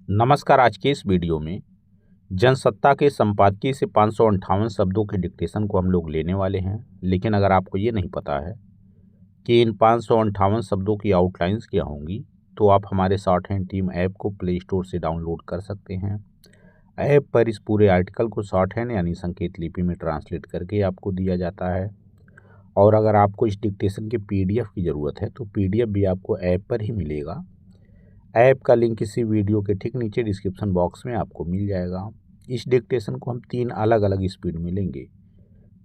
नमस्कार। आज के इस वीडियो में जनसत्ता के संपादकीय से 558 शब्दों के डिक्टेशन को हम लोग लेने वाले हैं। लेकिन अगर आपको ये नहीं पता है कि इन 558 शब्दों की आउटलाइंस क्या होंगी, तो आप हमारे शॉर्ट हैंड टीम ऐप को प्ले स्टोर से डाउनलोड कर सकते हैं। ऐप पर इस पूरे आर्टिकल को शॉर्ट हैंड यानी संकेत लिपि में ट्रांसलेट करके आपको दिया जाता है। और अगर आपको इस डिक्टेशन के PDF की ज़रूरत है तो PDF भी आपको ऐप पर ही मिलेगा। ऐप का लिंक इसी वीडियो के ठीक नीचे डिस्क्रिप्शन बॉक्स में आपको मिल जाएगा। इस डिक्टेशन को हम 3 अलग अलग स्पीड में लेंगे।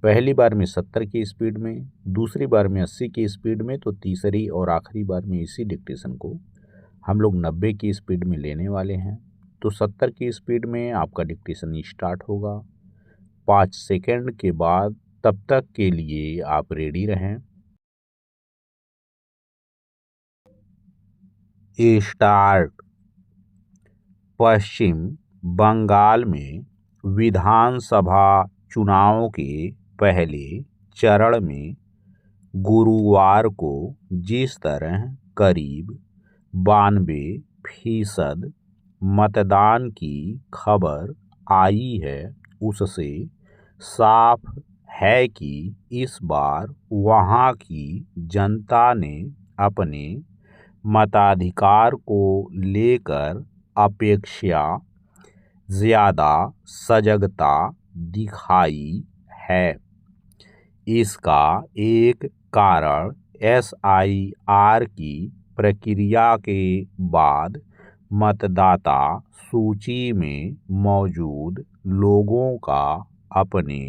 पहली बार में 70 की स्पीड में, दूसरी बार में 80 की स्पीड में, तो तीसरी और आखिरी बार में इसी डिक्टेशन को हम लोग 90 की स्पीड में लेने वाले हैं। तो 70 की स्पीड में आपका डिक्टेशन स्टार्ट होगा 5 सेकेंड के बाद। तब तक के लिए आप रेडी रहें। स्टार्ट। पश्चिम बंगाल में विधानसभा चुनाव के पहले चरण में गुरुवार को जिस तरह करीब 92% मतदान की खबर आई है, उससे साफ है कि इस बार वहां की जनता ने अपने मताधिकार को लेकर अपेक्षा ज़्यादा सजगता दिखाई है। इसका एक कारण SIR की प्रक्रिया के बाद मतदाता सूची में मौजूद लोगों का अपने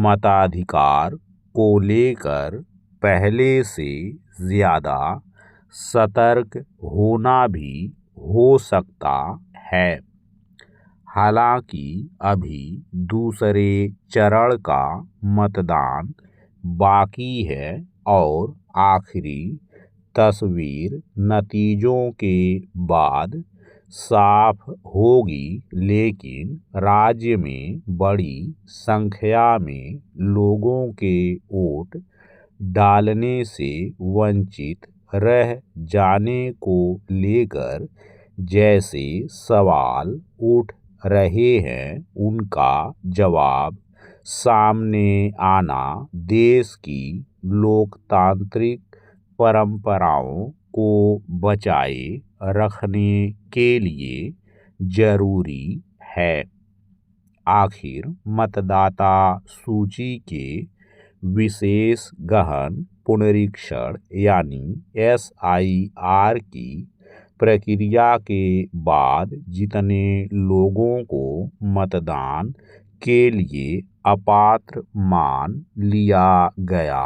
मताधिकार को लेकर पहले से ज़्यादा सतर्क होना भी हो सकता है। हालांकि अभी दूसरे चरण का मतदान बाकी है और आखिरी तस्वीर नतीजों के बाद साफ होगी, लेकिन राज्य में बड़ी संख्या में लोगों के वोट डालने से वंचित रह जाने को लेकर जैसे सवाल उठ रहे हैं, उनका जवाब सामने आना देश की लोकतांत्रिक परंपराओं को बचाए रखने के लिए जरूरी है। आखिर मतदाता सूची के विशेष गहन पुनरीक्षण यानी SIR की प्रक्रिया के बाद जितने लोगों को मतदान के लिए अपात्र मान लिया गया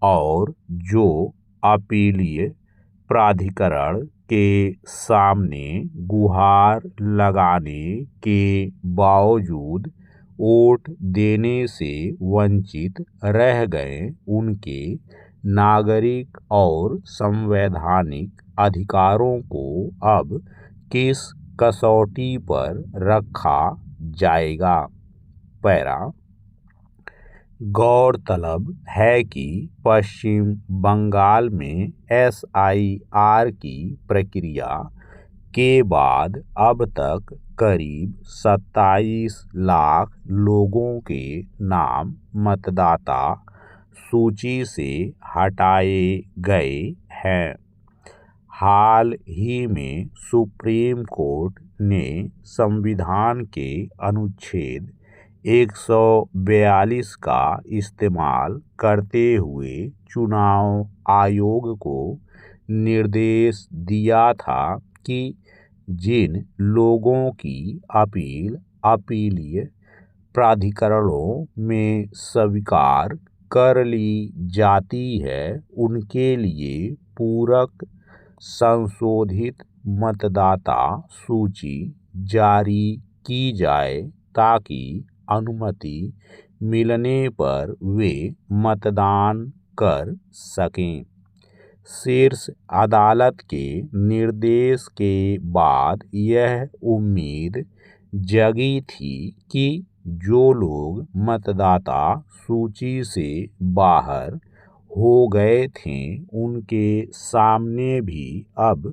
और जो अपीलीय प्राधिकरण के सामने गुहार लगाने के बावजूद वोट देने से वंचित रह गए, उनके नागरिक और संवैधानिक अधिकारों को अब किस कसौटी पर रखा जाएगा। पैरा। गौरतलब है कि पश्चिम बंगाल में SIR की प्रक्रिया के बाद अब तक करीब 27 लाख लोगों के नाम मतदाता सूची से हटाए गए हैं। हाल ही में सुप्रीम कोर्ट ने संविधान के अनुच्छेद 142 का इस्तेमाल करते हुए चुनाव आयोग को निर्देश दिया था कि जिन लोगों की अपील अपीलीय प्राधिकरणों में स्वीकार कर ली जाती है, उनके लिए पूरक संशोधित मतदाता सूची जारी की जाए ताकि अनुमति मिलने पर वे मतदान कर सकें। शीर्ष अदालत के निर्देश के बाद यह उम्मीद जगी थी कि जो लोग मतदाता सूची से बाहर हो गए थे, उनके सामने भी अब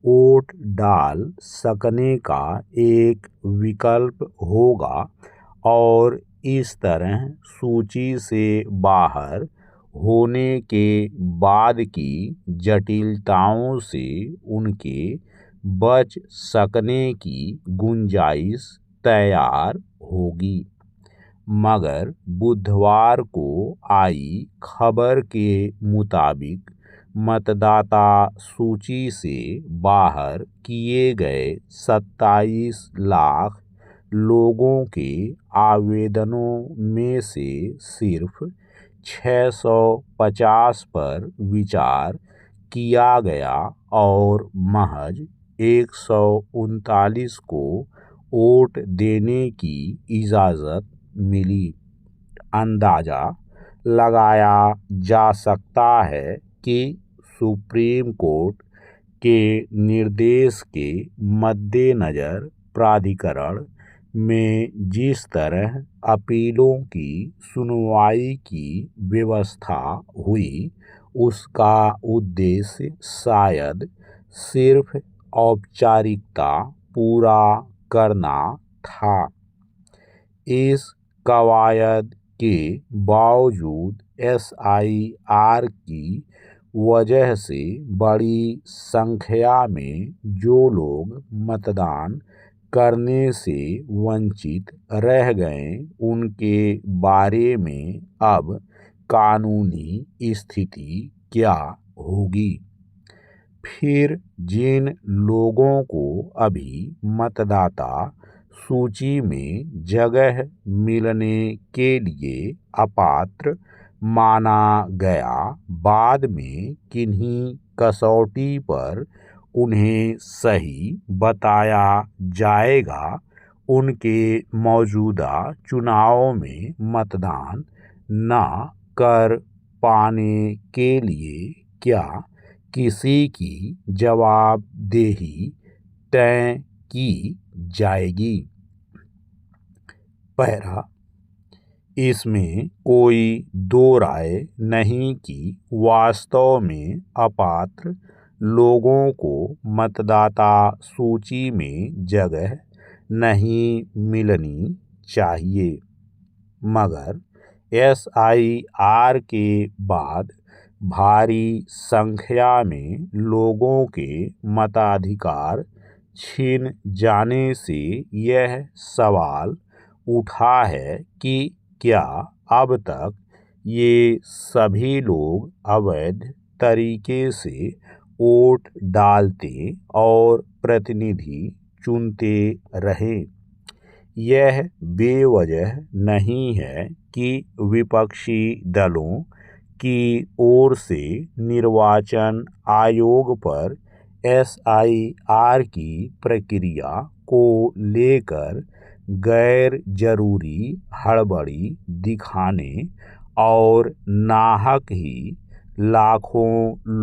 वोट डाल सकने का एक विकल्प होगा और इस तरह सूची से बाहर होने के बाद की जटिलताओं से उनके बच सकने की गुंजाइश तैयार होगी। मगर बुधवार को आई खबर के मुताबिक मतदाता सूची से बाहर किए गए 27 लाख लोगों के आवेदनों में से सिर्फ 650 पर विचार किया गया और महज 139 को वोट देने की इजाज़त मिली। अंदाज़ा लगाया जा सकता है कि सुप्रीम कोर्ट के निर्देश के मद्देनज़र प्राधिकरण में जिस तरह अपीलों की सुनवाई की व्यवस्था हुई, उसका उद्देश्य शायद सिर्फ औपचारिकता पूरा करना था। इस कवायद के बावजूद SIR की वजह से बड़ी संख्या में जो लोग मतदान करने से वंचित रह गए, उनके बारे में अब कानूनी स्थिति क्या होगी। फिर जिन लोगों को अभी मतदाता सूची में जगह मिलने के लिए अपात्र माना गया, बाद में किन्हीं कसौटी पर उन्हें सही बताया जाएगा, उनके मौजूदा चुनाव में मतदान न कर पाने के लिए क्या किसी की जवाबदेही तय की जाएगी। पैरा, इसमें कोई दो राय नहीं कि वास्तव में अपात्र लोगों को मतदाता सूची में जगह नहीं मिलनी चाहिए, मगर SIR के बाद भारी संख्या में लोगों के मताधिकार छीन जाने से यह सवाल उठा है कि क्या अब तक ये सभी लोग अवैध तरीके से वोट डालते और प्रतिनिधि चुनते रहे। यह बेवजह नहीं है कि विपक्षी दलों की ओर से निर्वाचन आयोग पर SIR की प्रक्रिया को लेकर गैर जरूरी हड़बड़ी दिखाने और नाहक ही लाखों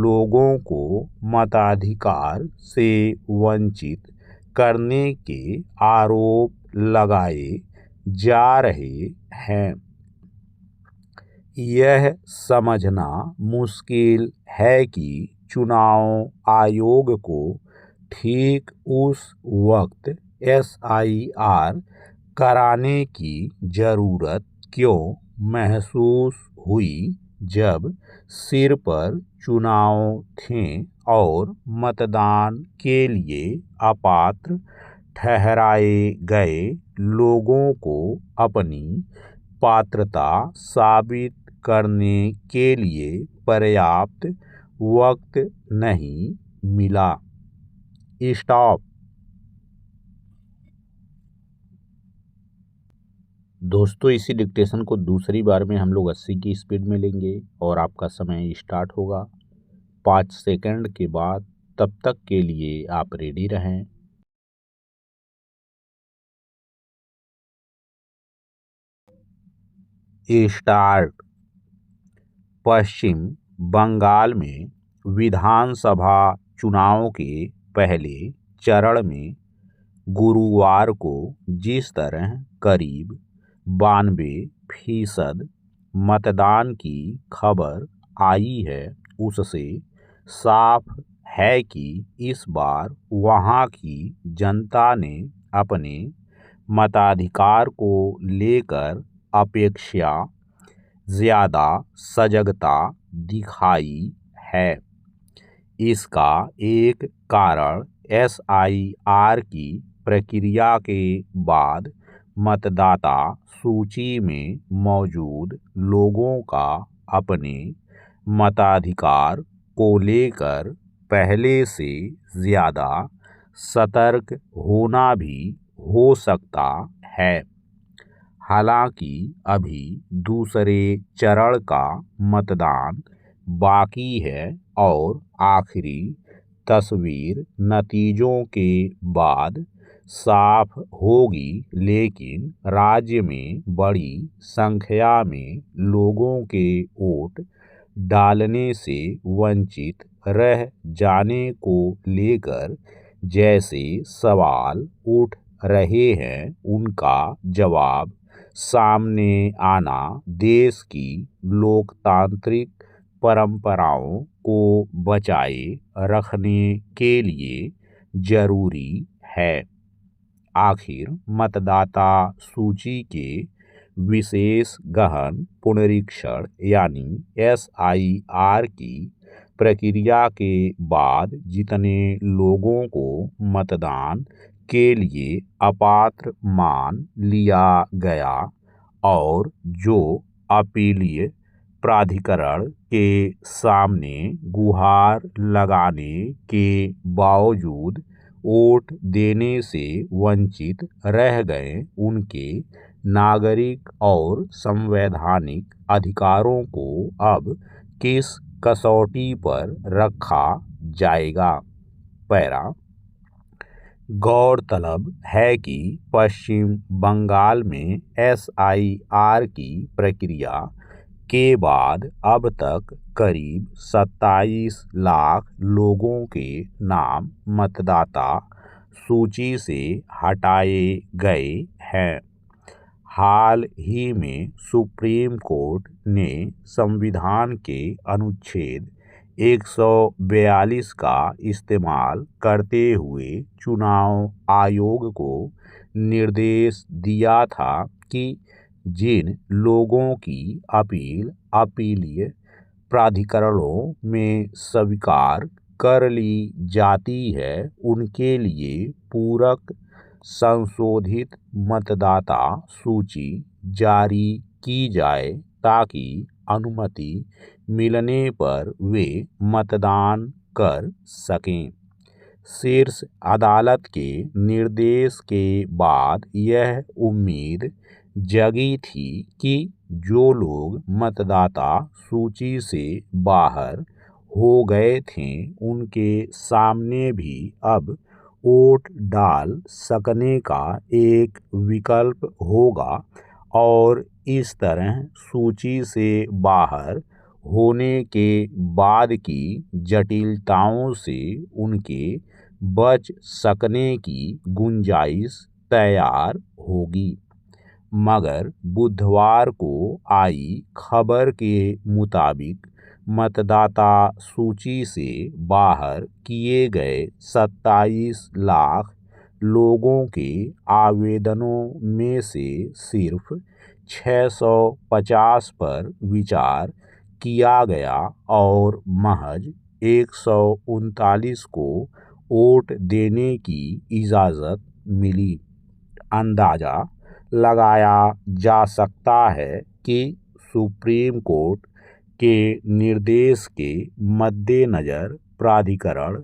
लोगों को मताधिकार से वंचित करने के आरोप लगाए जा रहे हैं। यह समझना मुश्किल है कि चुनाव आयोग को ठीक उस वक्त SIR कराने की जरूरत क्यों महसूस हुई जब सिर पर चुनाव थे और मतदान के लिए अपात्र ठहराए गए लोगों को अपनी पात्रता साबित करने के लिए पर्याप्त वक्त नहीं मिला। स्टॉप। दोस्तों, इसी डिक्टेशन को दूसरी बार में हम लोग 80 की स्पीड में लेंगे और आपका समय स्टार्ट होगा 5 सेकंड के बाद। तब तक के लिए आप रेडी रहें। स्टार्ट। पश्चिम बंगाल में विधानसभा चुनाव के पहले चरण में गुरुवार को जिस तरह करीब 92% मतदान की खबर आई है, उससे साफ है कि इस बार वहाँ की जनता ने अपने मताधिकार को लेकर अपेक्षा ज़्यादा सजगता दिखाई है। इसका एक कारण SIR की प्रक्रिया के बाद मतदाता सूची में मौजूद लोगों का अपने मताधिकार को लेकर पहले से ज़्यादा सतर्क होना भी हो सकता है। हालांकि अभी दूसरे चरण का मतदान बाकी है और आखिरी तस्वीर नतीजों के बाद साफ होगी, लेकिन राज्य में बड़ी संख्या में लोगों के वोट डालने से वंचित रह जाने को लेकर जैसे सवाल उठ रहे हैं, उनका जवाब सामने आना देश की लोकतांत्रिक परंपराओं को बचाए रखने के लिए जरूरी है। आखिर मतदाता सूची के विशेष गहन पुनरीक्षण यानी SIR की प्रक्रिया के बाद जितने लोगों को मतदान के लिए अपात्र मान लिया गया और जो अपीलीय प्राधिकरण के सामने गुहार लगाने के बावजूद वोट देने से वंचित रह गए, उनके नागरिक और संवैधानिक अधिकारों को अब किस कसौटी पर रखा जाएगा। पैरा गौरतलब है कि पश्चिम बंगाल में SIR की प्रक्रिया के बाद अब तक करीब 27 लाख लोगों के नाम मतदाता सूची से हटाए गए हैं। हाल ही में सुप्रीम कोर्ट ने संविधान के अनुच्छेद 142 का इस्तेमाल करते हुए चुनाव आयोग को निर्देश दिया था कि जिन लोगों की अपील अपीलीय प्राधिकरणों में स्वीकार कर ली जाती है, उनके लिए पूरक संशोधित मतदाता सूची जारी की जाए ताकि अनुमति मिलने पर वे मतदान कर सकें। शीर्ष अदालत के निर्देश के बाद यह उम्मीद जगी थी कि जो लोग मतदाता सूची से बाहर हो गए थे, उनके सामने भी अब वोट डाल सकने का एक विकल्प होगा और इस तरह सूची से बाहर होने के बाद की जटिलताओं से उनके बच सकने की गुंजाइश तैयार होगी। मगर बुधवार को आई खबर के मुताबिक मतदाता सूची से बाहर किए गए 27 लाख लोगों के आवेदनों में से सिर्फ 650 पर विचार किया गया और महज 139 को वोट देने की इजाज़त मिली। अंदाजा लगाया जा सकता है कि सुप्रीम कोर्ट के निर्देश के मद्देनज़र प्राधिकरण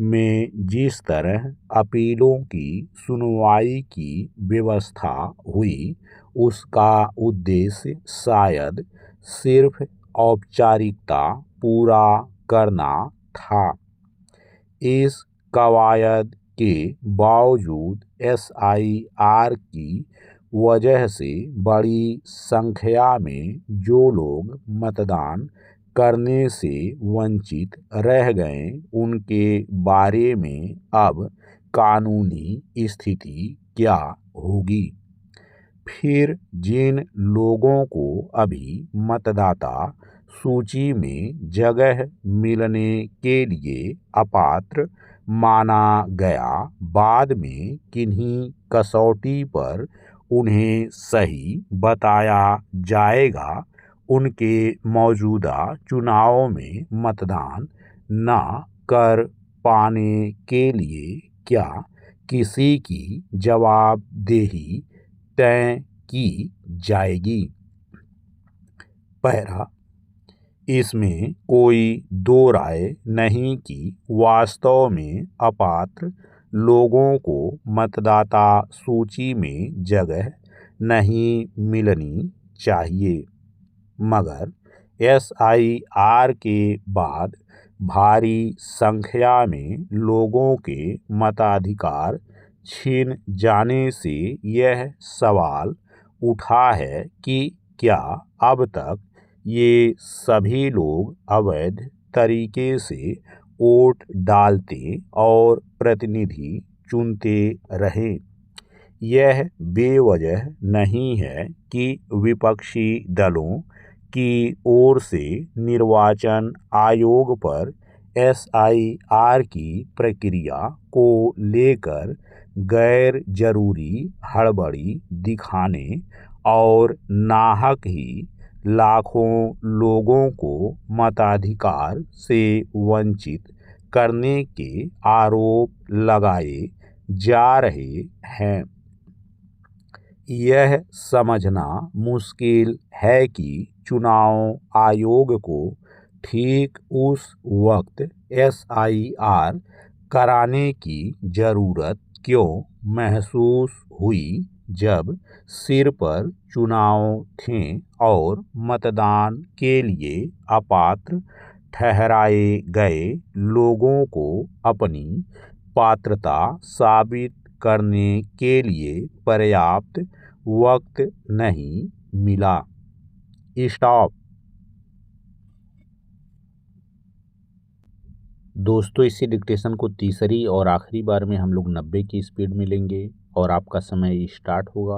में जिस तरह अपीलों की सुनवाई की व्यवस्था हुई, उसका उद्देश्य शायद सिर्फ औपचारिकता पूरा करना था। इस कवायद के बावजूद SIR की वजह से बड़ी संख्या में जो लोग मतदान करने से वंचित रह गए, उनके बारे में अब कानूनी स्थिति क्या होगी। फिर जिन लोगों को अभी मतदाता सूची में जगह मिलने के लिए अपात्र माना गया। बाद में किन्हीं कसौटी पर उन्हें सही बताया जाएगा। उनके मौजूदा चुनाव में मतदान न कर पाने के लिए क्या किसी की जवाबदेही तय की जाएगी? पैरा, इसमें कोई दो राय नहीं कि वास्तव में अपात्र लोगों को मतदाता सूची में जगह नहीं मिलनी चाहिए, मगर SIR के बाद भारी संख्या में लोगों के मताधिकार छीन जाने से यह सवाल उठा है कि क्या अब तक ये सभी लोग अवैध तरीके से वोट डालते और प्रतिनिधि चुनते रहे। यह बेवजह नहीं है कि विपक्षी दलों की ओर से निर्वाचन आयोग पर SIR की प्रक्रिया को लेकर गैर जरूरी हड़बड़ी दिखाने और नाहक ही लाखों लोगों को मताधिकार से वंचित करने के आरोप लगाए जा रहे हैं। यह समझना मुश्किल है कि चुनाव आयोग को ठीक उस वक्त SIR कराने की जरूरत क्यों महसूस हुई जब सिर पर चुनाव थे और मतदान के लिए अपात्र ठहराए गए लोगों को अपनी पात्रता साबित करने के लिए पर्याप्त वक्त नहीं मिला। स्टॉप। दोस्तों, इसी डिक्टेशन को तीसरी और आखिरी बार में हम लोग 90 की स्पीड में लेंगे और आपका समय स्टार्ट होगा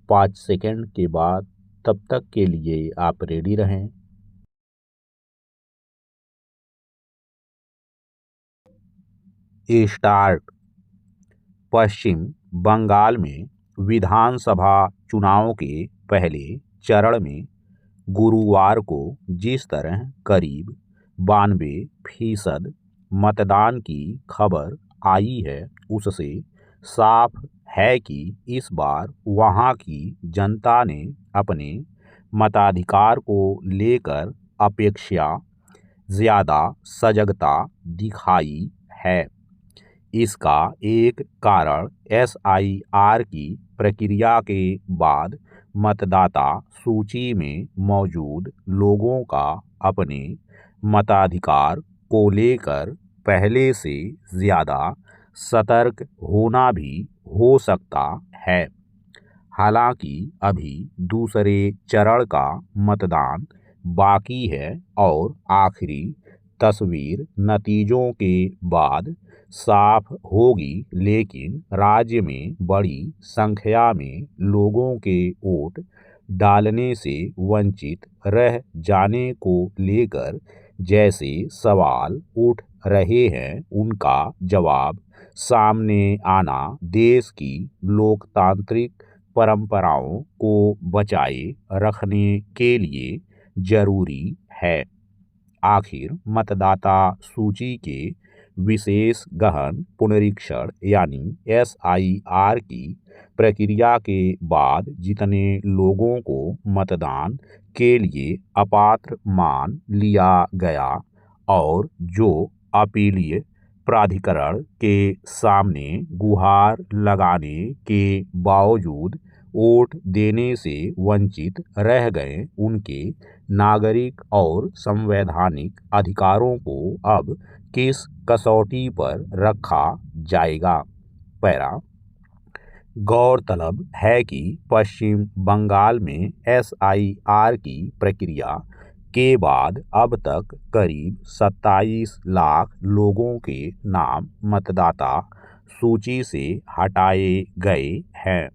5 सेकंड के बाद। तब तक के लिए आप रेडी रहें। स्टार्ट। पश्चिम बंगाल में विधानसभा चुनाव के पहले चरण में गुरुवार को जिस तरह करीब 92% मतदान की खबर आई है, उससे साफ है कि इस बार वहां की जनता ने अपने मताधिकार को लेकर अपेक्षा ज़्यादा सजगता दिखाई है। इसका एक कारण SIR की प्रक्रिया के बाद मतदाता सूची में मौजूद लोगों का अपने मताधिकार को लेकर पहले से ज़्यादा सतर्क होना भी हो सकता है। हालांकि अभी दूसरे चरण का मतदान बाकी है और आखिरी तस्वीर नतीजों के बाद साफ होगी, लेकिन राज्य में बड़ी संख्या में लोगों के वोट डालने से वंचित रह जाने को लेकर जैसे सवाल उठ रहे हैं, उनका जवाब सामने आना देश की लोकतांत्रिक परंपराओं को बचाए रखने के लिए जरूरी है। आखिर मतदाता सूची के विशेष गहन पुनरीक्षण यानी SIR की प्रक्रिया के बाद जितने लोगों को मतदान के लिए अपात्र मान लिया गया और जो अपीलीय प्राधिकरण के सामने गुहार लगाने के बावजूद वोट देने से वंचित रह गए, उनके नागरिक और संवैधानिक अधिकारों को अब किस कसौटी पर रखा जाएगा? पैरा। गौरतलब है कि पश्चिम बंगाल में SIR की प्रक्रिया के बाद अब तक करीब 27 लाख लोगों के नाम मतदाता सूची से हटाए गए हैं।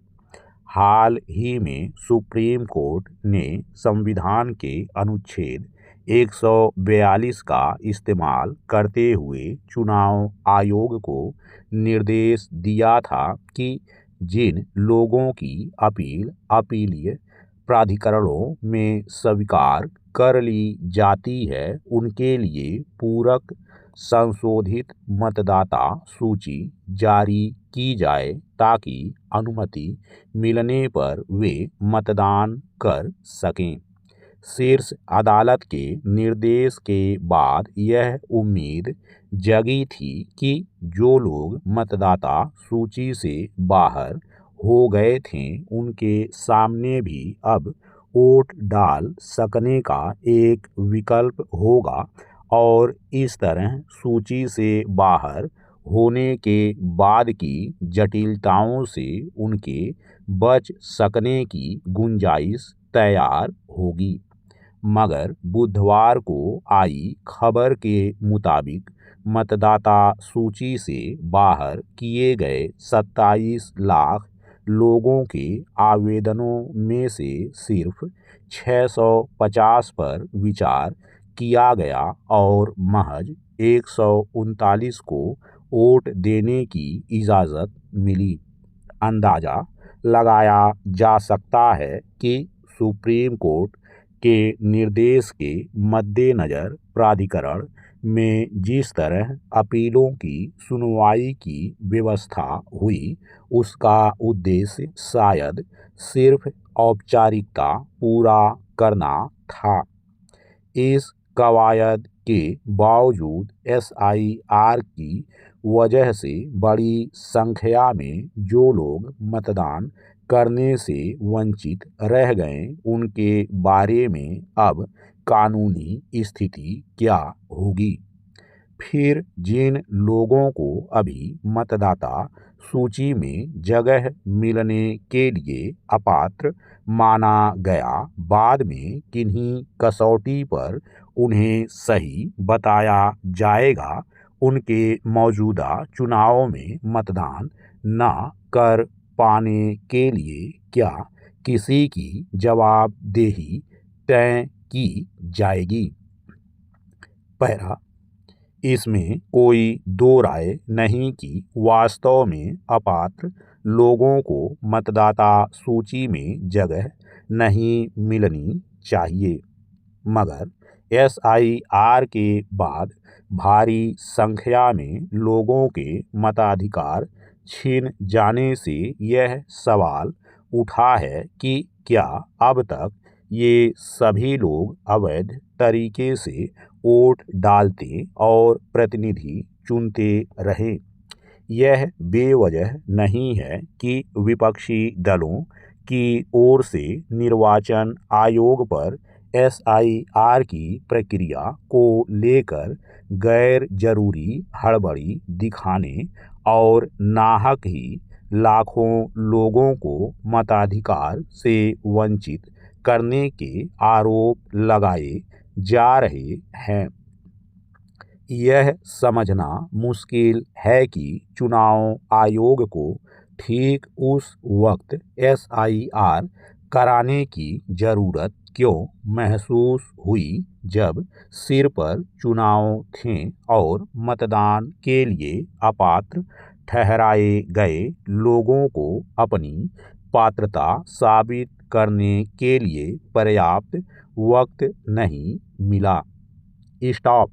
हाल ही में सुप्रीम कोर्ट ने संविधान के अनुच्छेद 142 का इस्तेमाल करते हुए चुनाव आयोग को निर्देश दिया था कि जिन लोगों की अपील अपीलीय प्राधिकरणों में स्वीकार कर ली जाती है उनके लिए पूरक संशोधित मतदाता सूची जारी की जाए ताकि अनुमति मिलने पर वे मतदान कर सकें। शीर्ष अदालत के निर्देश के बाद यह उम्मीद जगी थी कि जो लोग मतदाता सूची से बाहर हो गए थे उनके सामने भी अब वोट डाल सकने का एक विकल्प होगा और इस तरह सूची से बाहर होने के बाद की जटिलताओं से उनके बच सकने की गुंजाइश तैयार होगी। मगर बुधवार को आई खबर के मुताबिक मतदाता सूची से बाहर किए गए 27 लाख लोगों के आवेदनों में से सिर्फ 650 पर विचार किया गया और महज 139 को वोट देने की इजाज़त मिली। अंदाज़ा लगाया जा सकता है कि सुप्रीम कोर्ट के निर्देश के मद्देनज़र प्राधिकरण में जिस तरह अपीलों की सुनवाई की व्यवस्था हुई उसका उद्देश्य शायद सिर्फ औपचारिकता पूरा करना था। इस कवायद के बावजूद SIR की वजह से बड़ी संख्या में जो लोग मतदान करने से वंचित रह गए उनके बारे में अब कानूनी स्थिति क्या होगी। फिर जिन लोगों को अभी मतदाता सूची में जगह मिलने के लिए अपात्र माना गया बाद में किन्हीं कसौटी पर उन्हें सही बताया जाएगा उनके मौजूदा चुनाव में मतदान न कर पाने के लिए क्या किसी की जवाबदेही तय की जाएगी। पैरा इसमें कोई दो राय नहीं कि वास्तव में अपात्र लोगों को मतदाता सूची में जगह नहीं मिलनी चाहिए, मगर SIR के बाद भारी संख्या में लोगों के मताधिकार छीन जाने से यह सवाल उठा है कि क्या अब तक ये सभी लोग अवैध तरीके से वोट डालते और प्रतिनिधि चुनते रहे। यह बेवजह नहीं है कि विपक्षी दलों की ओर से निर्वाचन आयोग पर SIR की प्रक्रिया को लेकर गैर जरूरी हड़बड़ी दिखाने और नाहक ही लाखों लोगों को मताधिकार से वंचित करने के आरोप लगाए जा रहे हैं। यह समझना मुश्किल है कि चुनाव आयोग को ठीक उस वक्त SIR कराने की जरूरत क्यों महसूस हुई जब सिर पर चुनाव थे और मतदान के लिए अपात्र ठहराए गए लोगों को अपनी पात्रता साबित करने के लिए पर्याप्त वक्त नहीं मिला। स्टॉप।